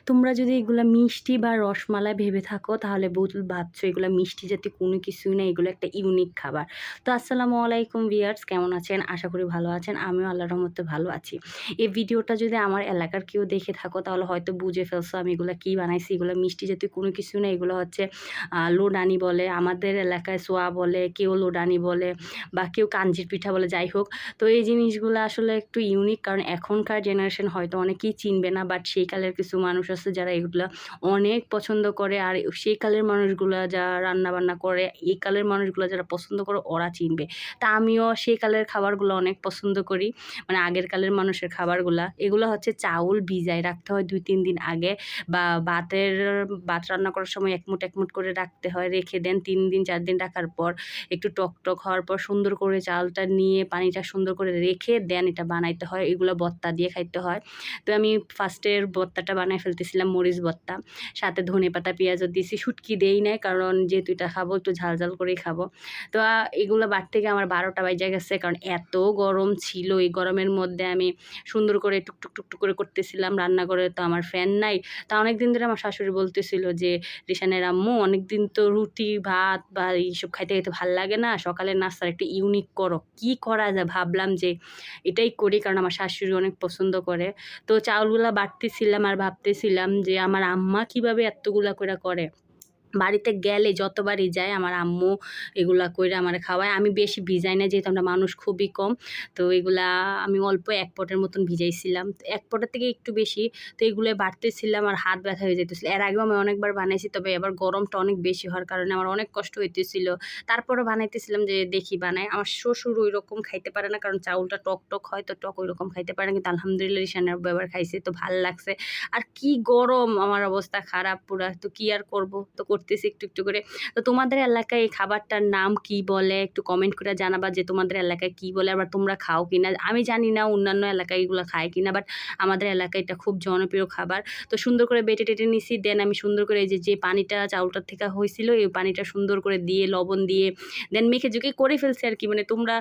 তোমরা যদি এগুলা মিষ্টি বা রসমালাই ভেবে থাকো তাহলে ভাবছো এগুলা মিষ্টি জাতীয় কোনো কিছুই না, এগুলো একটা ইউনিক খাবার। তো আসসালামু আলাইকুম ভিউয়ার্স, কেমন আছেন? আশা করি ভালো আছেন। আমিও আল্লাহর রহমতে ভালো আছি। এই ভিডিওটা যদি আমার এলাকার কেউ দেখে থাকো তাহলে হয়তো বুঝে ফেলছো আমি এগুলা কি বানাইছি। এগুলো মিষ্টি জাতীয় কোনো কিছু না, এগুলো হচ্ছে লোডানি বলে, আমাদের এলাকায় সোয়া বলে, কেউ লোডানি বলে বা কেউ কাঞ্জির পিঠা বলে, যাই হোক। তো এই জিনিসগুলো আসলে একটু ইউনিক, কারণ এখনকার জেনারেশন হয়তো অনেকেই চিনবে না, বাট সেই কালের কিছু মানুষ আছে যারা এগুলা অনেক পছন্দ করে। আর সেই কালের মানুষগুলা যারা রান্নাবান্না করে, এই কালের মানুষগুলো যারা পছন্দ করে ওরা চিনবে। তা আমিও সেই কালের খাবারগুলো অনেক পছন্দ করি, মানে আগের কালের মানুষের খাবারগুলা। এগুলো হচ্ছে চাউল ভিজায় রাখতে হয় 2-3 দিন আগে, বা ভাত রান্না করার সময় এক মুঠ করে রাখতে হয়, রেখে দেন 3 দিন 4 দিন রাখার পর একটু টক হওয়ার পর সুন্দর করে চালটা নিয়ে পানিটা সুন্দর করে রেখে দেন এটা বানাইতে হয়। এগুলো ভর্তা দিয়ে খাইতে হয়। তো আমি ফার্স্টের ভর্তাটা বানাই ফেলতেছিলাম, মরিচ ভর্তা, সাথে ধনেপাতা পেঁয়াজও দিয়েছি, শুটকি দেই নাই, কারণ যেহেতু এটা খাবো একটু ঝাল করেই খাবো। তো এগুলো বাড়তে গিয়ে আমার 12টা বাজে গেছে, কারণ এত গরম ছিল। এই গরমের মধ্যে আমি সুন্দর করে টুকটুক করে করতেছিলাম রান্নাঘরে, তো আমার ফ্যান নাই। তা অনেকদিন ধরে আমার শাশুড়ি বলতেছিল যে রিশানের আম্মু, অনেকদিন তো রুটি ভাত বা এইসব খাইতে খাইতে ভাল লাগে না, সকালের নাস্তার একটা ইউনিক করো। কি করা যায় ভাবলাম যে এটাই করি, কারণ আমার শাশুড়ি অনেক পছন্দ করে। তো চাউলগুলা বাটতেছিলাম আর ভাবতেছিলাম যে আমার আম্মা কিভাবে এতগুলা করে। বাড়িতে গেলে যতবারই যাই আমার আম্মু এগুলা কইরা আমারে খাওয়ায়। আমি বেশি ভিজাই না, যেহেতু আমরা মানুষ খুবই কম। তো এগুলা আমি অল্প 1 পটের মতন ভিজাইছিলাম, 1 পটের থেকে একটু বেশি। তো এগুলো বাটতেছিলাম আর হাত ব্যথা হয়ে যাইতেছিল। এর আগেও আমি অনেকবার বানাইছি, তবে এবার গরমটা অনেক বেশি হওয়ার কারণে আমার অনেক কষ্ট হইতেছিল। তারপরও বানাইতেছিলাম যে দেখি বানাই। আমার শ্বশুর ওইরকম খাইতে পারে না, কারণ চাউলটা টক হয়, তো টক ওইরকম খাইতে পারে না। কিন্তু আলহামদুলিল্লাহ রিশানের আব্বু এবার খাইছে, তো ভাল লাগছে। আর কি গরম, আমার অবস্থা খারাপ পুরা। তো কি আর করব, তো করতেছি একটু করে। তো তোমাদের এলাকায় এই খাবারটার নাম কি বলে একটু কমেন্ট করে জানাবা, যে তোমাদের এলাকায় কি বলে, আবার তোমরা খাও কিনা। আমি জানি না অন্যান্য এলাকায় এগুলো খায় কিনা, বাট আমাদের এলাকায় এটা খুব জনপ্রিয় খাবার। তো সুন্দর করে বেটে টেটে নিছি, দেন আমি সুন্দর করে এই যে পানিটা চাউলটার থেকে হয়েছিল এই পানিটা সুন্দর করে দিয়ে লবণ দিয়ে দেন মেখে ঝুঁকে করে ফেলছি আর কি। মানে তোমরা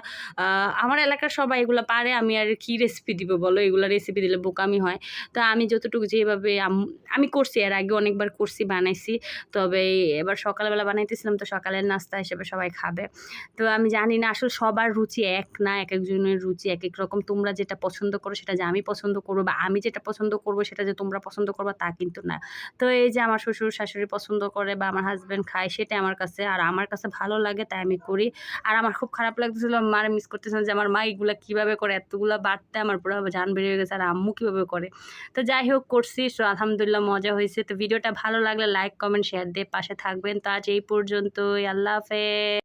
আমার এলাকার সবাই এগুলো পারে, আমি আর কি রেসিপি দিব বলো, এগুলো রেসিপি দিলে বোকামি হয়। তো আমি যতটুকু যেভাবে আমি করছি, এর আগে অনেকবার করছি, বানাইছি। তবে এবার সকালবেলা বানাইতেছিলাম, তো সকালের নাস্তা হিসেবে সবাই খাবে। তো আমি জানি না আসলে সবার রুচি এক না, একজনের রুচি এক রকম। তোমরা যেটা পছন্দ করো সেটা যে আমি পছন্দ করবো, বা আমি যেটা পছন্দ করবো সেটা যে তোমরা পছন্দ করবো তা কিন্তু না। তো এই যে আমার শ্বশুর শাশুড়ি পছন্দ করে বা আমার হাজব্যান্ড খায়, সেটাই আমার কাছে, আর আমার কাছে ভালো লাগে, তাই আমি করি। আর আমার খুব খারাপ লাগতেছিল, মারে মিস করতেছিলাম যে আমার মা এগুলা কীভাবে করে, এতগুলা বাড়তে আমার পুরো জান বেরিয়ে গেছে, আর আম্মু কীভাবে করে। তো যাই হোক করছি, তো আলহামদুলিল্লাহ মজা হয়েছে। তো ভিডিওটা ভালো লাগলে লাইক কমেন্ট শেয়ার দিয়ে পাশে থাকবেন। তো আজ এই পর্যন্তই, আল্লাহ হাফেজ।